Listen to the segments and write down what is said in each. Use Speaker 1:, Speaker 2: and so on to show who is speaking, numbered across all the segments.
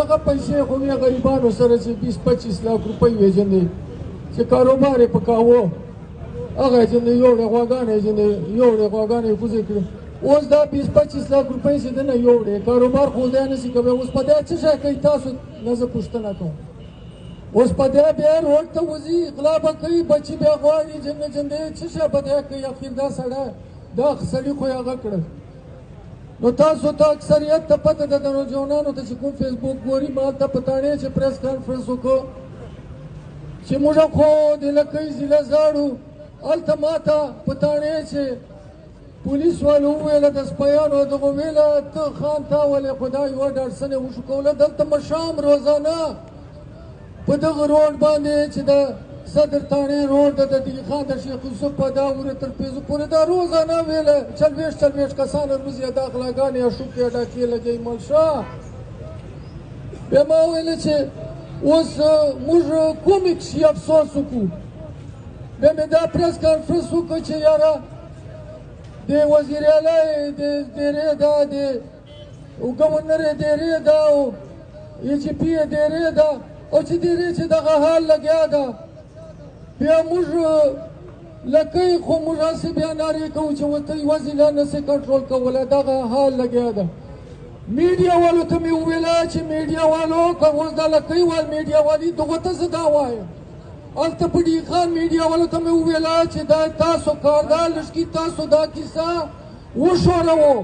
Speaker 1: دغه پیسې خو مې غریبانو سره چې 20-25 لاک روپۍ وېژندې چې کاروبار یې پکاوه هغه یې ځینې یوړې غواګانې ځینې یوړې غواګانې یې کوزې کړې اوس دا 20-25 لاک روپۍ چې دنه یوړې کاروبار خو دی نشي کولی اوس په دې څه شی کوي تاسو نه زه پوښتنه کوم اوس په دې بیا روډ ته وځي غلا به کوي بچي بیا غواړي جندې څه شی به دی کوي اخر دا سړی دا سړي خو یې هغه کړل نو تاسو ته اکثریت ته پته ده د نوجوانانو ته چې کوم فیسبوک ګوري ما ته په تاڼې چې پریس کانفرنس وکړو چې موږ خو د لکۍ ضلع زاړو هلته ما ته په تاڼې چې پولیس والو وویله د سپیانو دغه ویله ته خان تا ولې خو دا یوه ډاډسنې وشو کوله دلته مشام روزانه په دغه روډ باندې چې د صدر تاڼې روډ د دغه خان د شیخ یوسف په دا وره تر پیزو پورې دا روزانه ویله 40 کسان روز یې دا غلاګانې یا شوکې ډاکې لګوي ملشه بیا ما ویله چې اوس موږ کوم شي افسوس وکړو بیا مې دا پریس کانفرنس وکړ چې یاره د وزیر اعلی د ډېرې دا د ګورنر یې ډېرې دا او ای جي پي یې ډېرې دا او چې ډېرې چې دغه حال لګیا ده بیا موږ لکۍ خو موږ هسې بیا نارې کوو چې ورته یوه ضلع نسي کنټرول کولی دغه حال لګیا ده میډیا والو ته مې وویله چې میډیا والو که اوس دا لکۍ وال میډیا والي دغو ته زه دا وایم هلته په ډي خان میډیا والو ته مې وویله چې دا تاسو کار دا لږکي تاسو دا کیسه وښوروو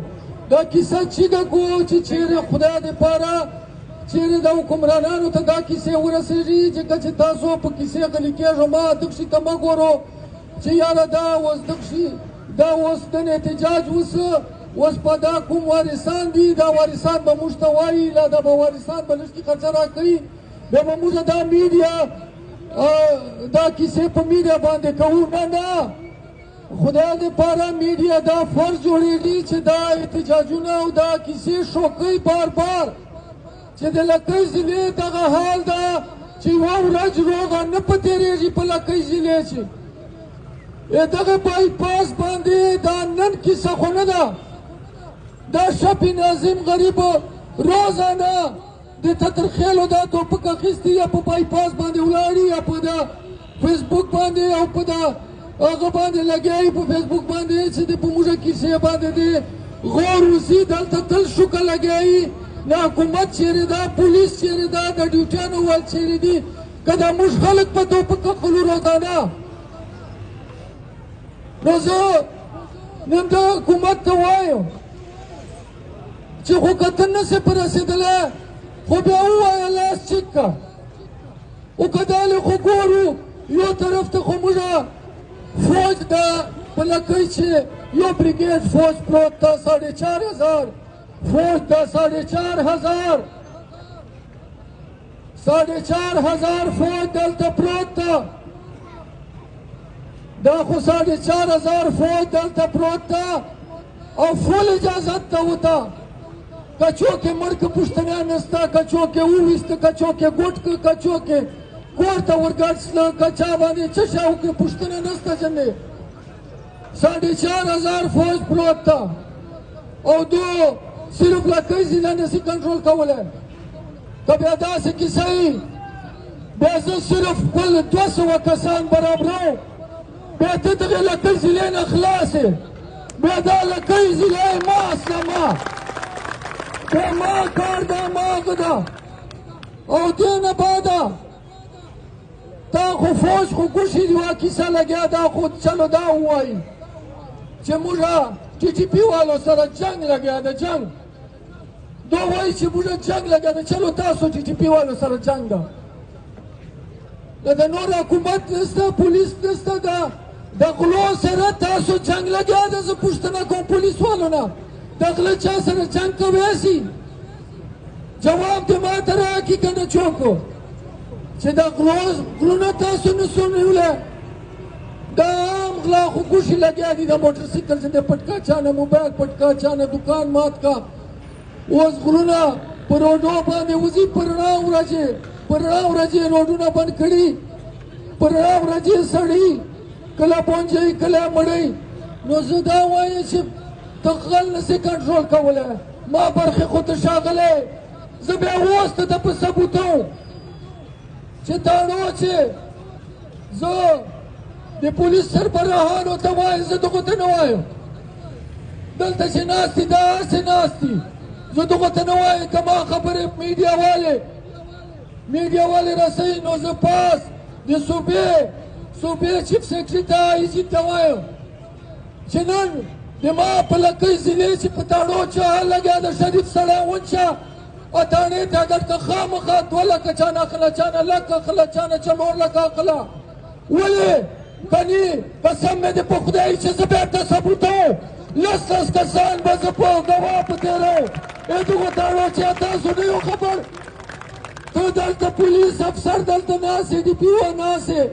Speaker 1: دا کیسه چیګه کړو چې چیرې خدای دپاره چیرې د حکمرانانو ته دا کیسې ورسېږي ځکه چې تاسو په کیسې غلي کېږو ما دغشي ته مه ګورو چې یاره دا اوس دغشي دا اوس نن احتجاج وسه اوس په دا کوم وارثان دي دا وارثان به موږ ته وایي لا دا به وارثان به لږکي خرڅه راکوي بیا به موږ دا میډیا دا کیسې په میډیا باندې کوو نه خدای دپاره میډیا دا فرض جوړېږي چې دا احتجاجونه او دا کیسې شو کوي بار بار چې د لکۍ ضلعې دغه حال ده چې یوه ورځ روغه نه په تېرېږي په لکۍ ضلعې چې دغه بایپاس باندې دا نن کیسه خو نه ده دا شفیع ناظم غریب روزانه د تترخیلو دا توپک اخیستي یا په بایپاس باندې ولاړي یا په دا فیسبوک باندې او په دا هغه باندې لګیایي په فیسبوک باندې چې د په موږ کیسې باندې د غور وسي دلته تل شوکه لګیایي نه حکومت چیرې ده پولیس چیرې ده د ډیوټیانو وال چیرې دي که دا موږ خلک په توپک اخلو روزانه نو زه نن دا حکومت ته وایم چې خو که ته نسې په رسېدلی خو بیا ووایه لاس چک که او که دالې خو ګورو یو طرف ته خو موږ فوج ده په لکۍ چې یو بریګیډ فوج پروت ده 4,500 فوج ده 4,500 فوج دلته پروت ده دا خو 4,500 فوج دلته پروت ده او فول اجازت ته وته که څوک یې مړ که پوښتنه نسته که څوک یې وویسته که څوک یې ګوټ که که څوک یې کور ته ورګرځله که چا باندې څه شی وکړي پوښتنه نسته جنې 4,500 فوج پروت ده او دو صرف لکۍ ضلع نسي کنټرول کولی که بیا داسې کیسه وي بیا زه صرف خپل 200 کسان برابروم بیا ته دغې لکۍ ضلعې نه خلاص یې بیا دا لکۍ ضلع یې ما اسلامه بیا ما کار ده ما هغه ده او دې نه بعده تا خو فوج خو ګوښي یوه کیسه لګیا دا خو چلو دا ووایي چې موږ ټي ټي پي والو سره جنګ لګیا ده جنګ دا وایي چې موږ جنګ لګیا ده چلو تاسو ټي ټي پي والو سره جنګ ده د نور حکومت نسته پولیس نسته د غلو سره تاسو جنګ لګیا ده زه پوښتنه کوم پولیس والو نه د غله چا سره جنګ کوی سي جواب دې ما ته راکړي که نه څوک چې د غلونه تاسو نسو نیولی دا عام غلا خو ګوښي لګیا دي د موټرسایکل چې د پټکا چا نه موبایل پټکا چا نه دکان مات کا اوس غلونه په روډو باندې وځي په رڼا ورځې روډونه بند کړي په رڼا ورځې سړي کله پونجوي کله مړی نو زه دا وایم چې ته غل نسې کنټرول کولی ما برخې خو ته ښاغلی زه بیا اوس ته په ثبوتوم چې تاڼو چې زه د پولیس سربراهانو ته وایم زه دغو ته نه وایم دلته چې ناست دي دا هسې ناست دي زه دغو ته نه وایم که ما خبرې میډیا والې رسوي نو زه پاس د صوبې چیف سیکرټري ته ایجي ته وایم چې نن د ما په لکۍ ضلع چې په تاڼو چا لګیا د شریف سړی ونچا اتاڼې ته اگر که خامخا 2 لکه چانه اخله چانه لک اخله چانه 4 لکه اخله ولې کني قسم مې دې په خدای چې زه بېرته ثبوتوم 10 کسان به زه په ګواه په تېروم دغو تاڼو چې تاسو نه یو خبر ته دلته پولیس افسر دلته ناست یې DPO ناست یې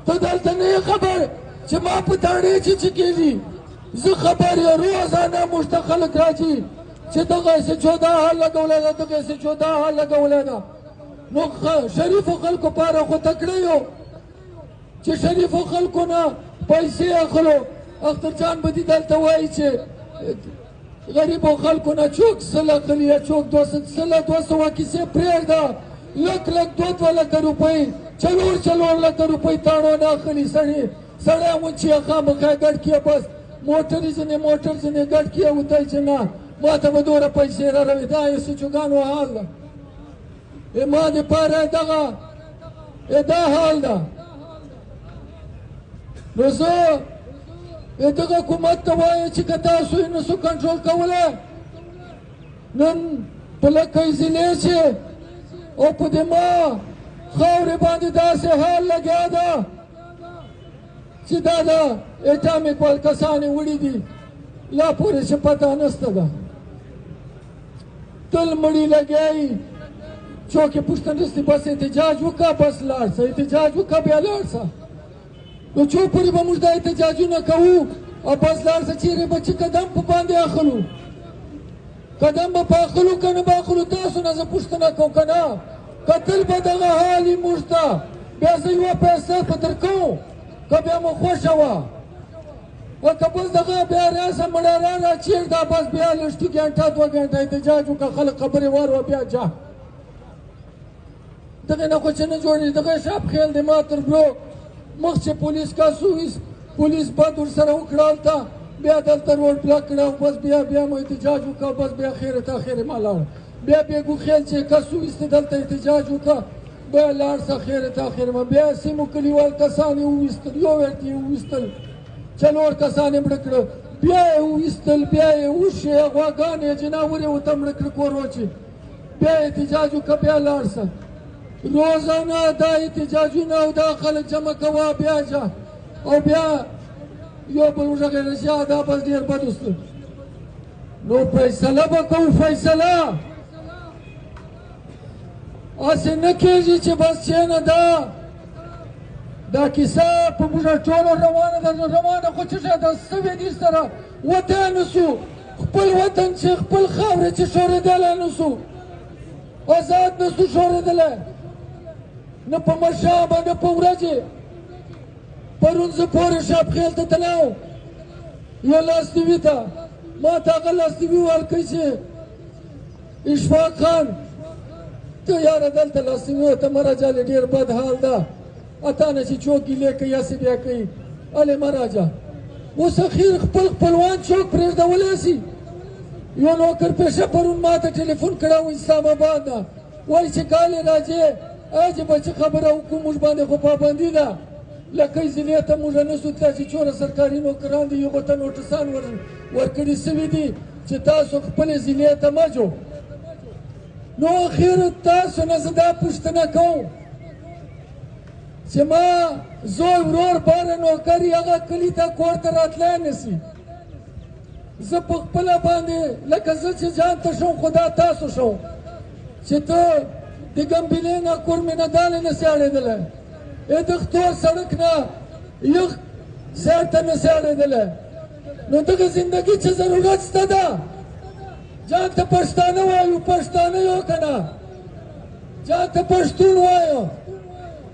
Speaker 1: ته دلته نه یې خبر چې ما په تاڼې چې څه کېږي زه خبر یې روزانه موږ ته خلک راځي چې دغه SHO دا حال لګولی ده دغه SHO دا حال لګولی ده نو شریفو خلکو پاره خو تکړه یو چې شریفو خلکو نه پیسې اخلو اختر جان به دې دلته وایي چې غریبو خلکو نه چوک 100 اخلي یا چوک 200 کیسې پرېږده لک 2 لکه روپۍ 4 لکه روپۍ تاڼو نه اخلي سړی ونچي یې خامخا ګډ کړي بس موټر ځینې ګډ کړي وتل چې نه ما ته به دومره پیسې راروي دا SHOګانو حال ده ما دپاره دا حال ده نو زه دغه حکومت ته وایم چې که تاسو یې نسو کنټرول کولی نن په لکۍ ضلع چې او په دې ما خاورې باندې داسې حال لګیا ده چې دا د اټامیک وال کسان یې وړي دي لا پورې چې پته نسته ده تل مړي لګیایي څوک یې پوښتنه نسته بس احتجاج وکړه بس لاړ شه احتجاج وکړه بیا لاړ شه نو څو پورې به موږ دا احتجاجونه کوو او بس لاړ شه چیرې به چې قدم په باندې اخلو قدم به په اخلو که نه به اخلو تاسو نه زه پوښتنه کوم که نه کتل به دغه حال یې موږ ته بیا زه یوه پیسه په درکوم که بیا مو خوښه وه و که بس دغه بیا راسه مړه را چیږده بس بیا لږ ګنټه 2 ګنټه احتجاج وکړه خلک خبرې واروه بیا جا دغې نه خو چې نه جوړېږي دغه شاپ خیل دی ما تر برو مخ چې پولیس کس وویست پولیس بند ورسره وکړه هلته بیا دلته روډ بلاک کړه او بس بیا مو احتجاج وکړه بس بیا خیره تا خیره ما لاړه بیا بېګو خیل چې کس وویسته دلته احتجاج وکړه بیا لاړ شه خیره تا خیره ما بیا سیمو کلیوال کسان یې وویستل یو ورته یې وویستل 4 کسان یې مړه کړه بیا یې وویستل بیا یې اوښې غواګانې جناور یې ورته مړه کړه کور وچې بیا احتجاج وکړه بیا لاړ شه روزانه دا احتجاجونه او دا خلک جمع کوه بیا جا او بیا یو بل وغږېده چې دا بس ډېر بد وستل نو فیصله به کوو فیصله هسې نه کېږي چې بس چېنه دا کیسه په موږ ټولو روانه ده روانه خو چې د سوي دي سره وتی نه سو خپل وطن چې خپل خاورې چې ښورېدلی نه سو آزاد نه سو ښورېدلی نه په مشابه نه په ورځې پرون زه پورې شاپ خیل ته تللی یو لاسنیوي ته ما ته هغه لاسنیوي ورکوي چې اشفاق خان ته یاره دلته لاسنیوي ته مه راجالې ډېر بد حال ده اتا نه چې څوک ګیلې کوي هسې بیا کوي هلې مه راځه اوس اخیر خپل خپلوان څوک پرېږدولی سي یو نوکر پیشه پرون ما ته ټلیفون کړی و اسلام آباد نه وایي چې کالې راځې عجیبه چې خبره وکړو موږ باندې خو پابندي ده لکۍ ضلع ته موږ نسو تللی چې څومره سرکاري نوکران دي هغو ته نوټسان ورکړي سوي دي چې تاسو خپلې ضلع ته مه ځو نو اخیر تاسو نه زه دا پوښتنه کوم چې ما زوی ورور باره نوکر یې هغه کلي ته کور ته راتلی نه سي زه په خپله باندې لکه زه چې ځان ته شوم خو دا تاسو شوم چې ته د ګمبلې نه کور مې نه دالې نه سي اړېدلی دغه تور سړک نه یخ سیر ته نه سي اړېدلی نو دغه زندګي چې ضرورت شته ده ځان ته پښتانه وایو پښتانه یو که نه ځان ته پښتون وایو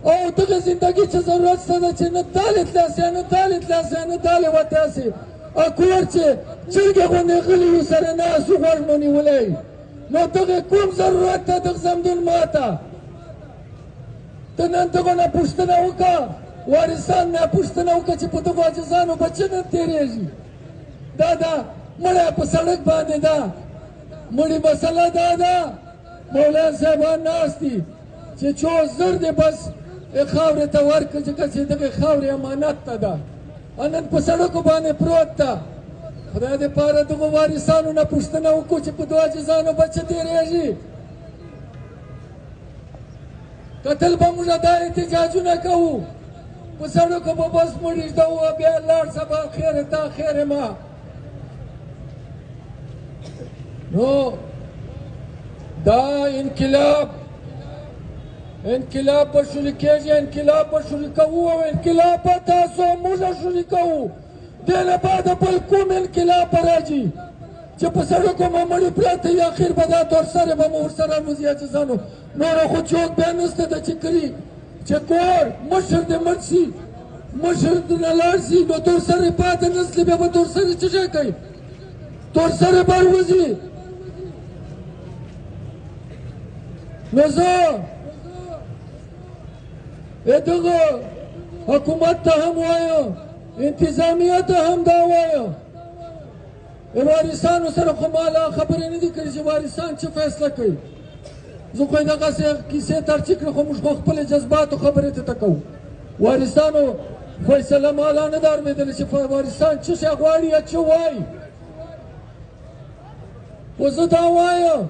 Speaker 1: او دغه زندګي چې ضرورت شته ده چې نه دالې تلاسي نه دالې تلاسي نه دالې وتاسي کور چې چرګې غوندې غلي یو سره ناست غوږ مو نیولی نو دغه کوم ضرورت ته دغه زمدون ماته ته نن دغه نه پوښتنه وکړه وارثان نه پوښتنه وکړه چې په دغو عاجزانو به څه نن تېرېږي دا مړی په سړک باندې ده مړی مسله دا ده مولانا صاحبان ناست دي چې څو زر دی بس خاورې ته ورکړه ځکه چې دغې خاورې امانت ته ده نن په سړکو باندې پروت ده خدای دپاره دغو وارثانو نه پوښتنه وکړو چې په دغو عاجزانو به څه تېرېږي کتل به موږ دا احتجاجونه کوو په سړکو به بس موږ ږدوو بیا لاړ سبا خیر تا خیر ما نو دا انقلاب به شروع کېږي انقلاب به شروع کوو او انقلاب به تاسو موږ شروع کوو دې نه بعده بل کوم انقلاب به راځي چې په سړکو به مړي پراته وي اخر به دا تورسرې به مو ورسره الوځي عاجزانو نوره خو څوک بیا نشته ده چې کلي چې کور مشر دې مړ شي مشر دې نه لاړ شي نو تورسرې پاتې نسلې بیا به تورسرې څه شی کوي تورسرې به الوځي نو زه دغه حکومت ته هم وایم انتظامیه ته هم دا وایم وارثانو سره خو ما لا خبرې نه دي کړې چې وارثان څه فیصله کوي زه خو یې دغسې کیسې ترچې کړې خو موږ خو خپلې جذباتو خبرې ته کوو وارثانو فیصله ما لا نه ده اورېدلې چې وارثان څه شی غواړي یا څه وایي خو زه دا وایم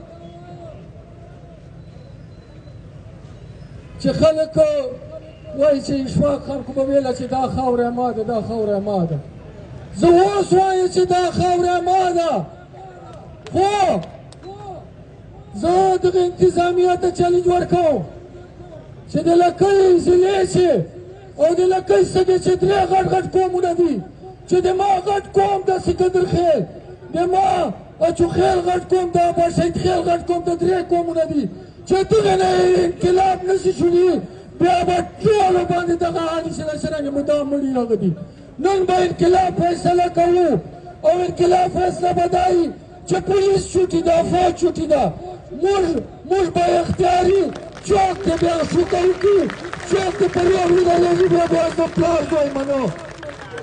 Speaker 1: چې خلک وایي چې اشفاق خان خو به ویله چې دا خاوره ما ده دا خاوره ما ده زه اوس وایم چې دا خاوره ما ده خو زه دغه انتظامیه ته چلنج ورکوم چې د لکۍ ضلع چې او د لکۍ سږې چې درې غټ غټ قومونه دي چې د ما غټ قوم د سکندر خیل د ما اچوخیل غټ قوم د اباشهید خیل غټ قوم د درې قومونه دي چې دغه نه انقلاب نشي شونی بیا به ټولو باندې دغه حال چې د شرنګ مدام مړي هغه دي نن به انقلاب فیصله کوو او انقلاب فیصله به دا وي چې پولیس چوټي ده فوج چوټي ده موږ به اختیاري چوک ته بیا شوکه وکړي چوک ته پر یو ودرېږي بیا به د پلار زوی منو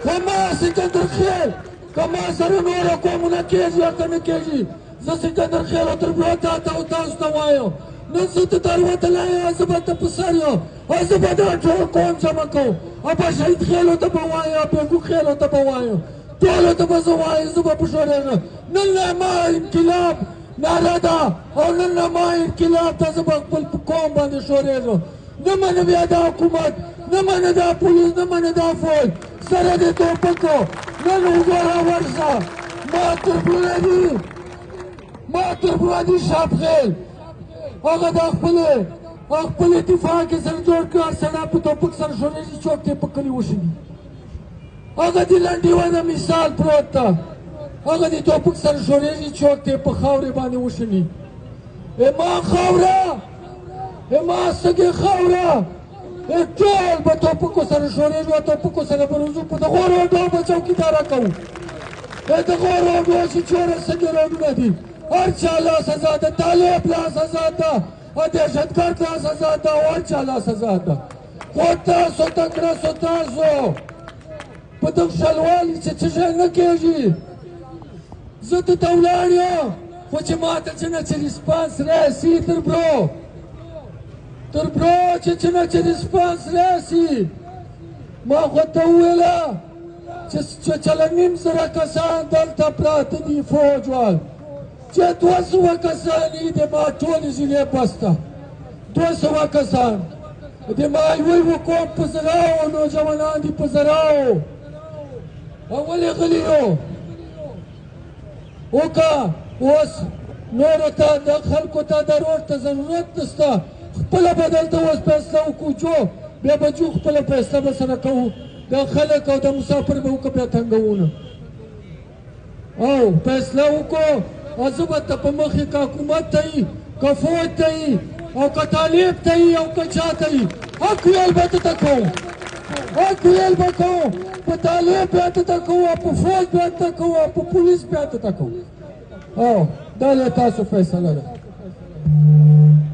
Speaker 1: که ما سکندر خیل که ما سره نوره قومونه کېږي یا که نه کېږي زه سکندر خیل او تربیه تاته او تاسو ته وایم نن زه ته در وتلی یم زه به ته په سر یم او زه به دا ټول قوم جمع کوم اباشهید خیلو ته به وایم بیګو خیلو ته به وایم ټولو ته به زه وایم زه به پښورېږم نن نه ما انقلاب ناره ده او نن نه ما انقلاب ته زه به خپل قوم باندې ښورېږم نه منه بیا دا حکومت نه منه دا پولیس نه منه دا فوج سره د ټوپکو نن وګوره ورشه ما تربیه دي شاپخیل هغه د خپل اتفاق یې سره جوړ کړ سړی په ټوپک سره ښورېږي چوک ته یې په کلي وشلي هغه د لنډې ونه مثال پروت ده هغه د ټوپک سره ښورېږي چوک ته یې په خاورې باندې وشلي ما خاوره ما سږې خاوره ټول به ټوپکو سره ښورېږو او ټوپکو سره به روزو په دغو روډو به چوکیداره کوو دغو روډو چې چوره سږې روډونه دي هر چا لاس آزاد ده طالب لاس آزاد ده دهشتګرد لاس آزاد ده او هر چا لاس آزاد ده خو تاسو تکړه سو تاسو په دغه شلوالي چې څه شی نه کېږي زه ته ولاړ یم خو چې ما ته چې نه چې ریسپانس راسي تر برو چې نه چې ریسپانس راسي ما خو ته وویله چې چلنیم زره کسان دلته پراته دي فوج وال چې 200 کسان یې د ما ټولې ضلع بسته 200 کسان د ما یو قوم په زراو نوجوانان دي په زراو او ولې غلي یو وکړه اوس نورو ته د خلکو ته د روډ ته ضرورت نشته خپله به دلته اوس فیصله وکړو جو بیا به جو خپله فیصله به سره کوو د خلک او د مسافر به وکړه بیا تنګونه او فیصله وکړو او زه به ته په مخې که حکومت ته وي که فوج ته وي او که طالب ته وي او که چا ته وي حق ویل به ته کوم حق ویل به کوم په طالب بیا ته کوو او په فوج بیا ته کوو او په پولیس بیا ته کوو او دا له تاسو فیصله ده شه